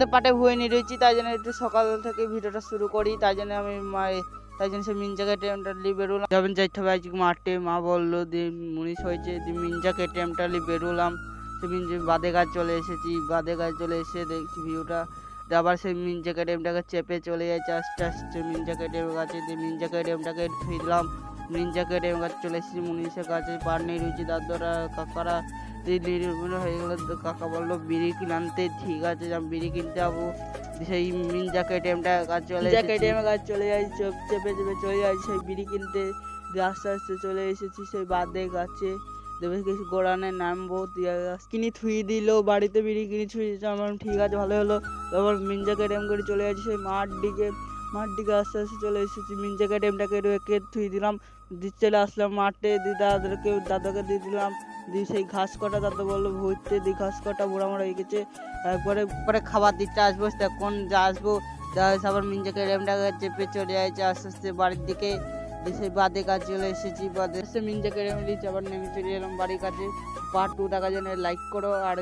পাটে ভুয়ে নিয়ে রয়েছি, তাই জন্য একটু সকাল থেকে ভিডিওটা শুরু করি। তাই জন্য আমি তাই জন্য সে মিনজাকে এটিএমটা নিয়ে বেরোলাম। যাবেন যাইতে হবে আজকে মাঠে, মা বললো দিয়ে মুনিশ হয়েছে দিয়ে মিনজাকে এটিএমটা নিয়ে বেরোলাম। সে মিনজা বাদে গাছ চলে এসেছি, বাদে গাছ চলে এসে দেখছি ভিউটা, আবার সেই মিনজাকে এটিএমটাকে চেপে চলে যাচ্ছে আস্তে আস্তে মিনজাকে এটিএম গাছে, দিয়ে মিনজাকে এটিএমটাকে ধুয়ে দিলাম। মিনজাকে এটিএম গাছ চলে এসেছি, মুনিশের কাছে পার নিয়ে রয়েছি, দাদারা কাকারা হয়ে গেল। কাকা বললো বিড়ি কিনে আনতে, ঠিক আছে আমি বিড়ি কিনতে যাবো। সেই মিনজাকে এটিএমটা কাজ চলে এটিএম কাজ চলে যাই, চেপে চেপে চলে যাই সেই বিড়ি কিনতে। দিয়ে আস্তে আস্তে চলে এসেছি সেই বাদে গাছে, দেবে কিছু গোড়ানে নামবো, দিয়ে কিনি থুই দিল বাড়িতে বিড়ি কিনি থুই দিচ্ছে। আমার ঠিক আছে ভালো হলো। তারপর মিনজাকে এটিএম করে চলে যাচ্ছি সেই মাঠ দিকে আস্তে আস্তে চলে এসেছি। মিনজাকে এটিএমটাকে রেখে থুই দিলাম, দিয়ে চলে আসলাম মাঠে, দিয়ে দাদাকে দিয়ে দিলাম। দিয়ে সেই ঘাস কটা দাদা বললো ভরতে, দিয়ে ঘাস কটা মোড়া হয়ে গেছে। পরে খাবার দিতে আসবো, তখন যা আসবো আবার মিনজাকে এটিএমটাকে চেপে চলে যাচ্ছে আস্তে আস্তে বাড়ির দিকে। সেই বাদে কাজ চলে এসেছি, বাদে এসে মিনজাকে এটিএম আবার নেমে চলে এলাম বাড়ির কাছে। পার্ট 2 দেখার জন্য লাইক করো আর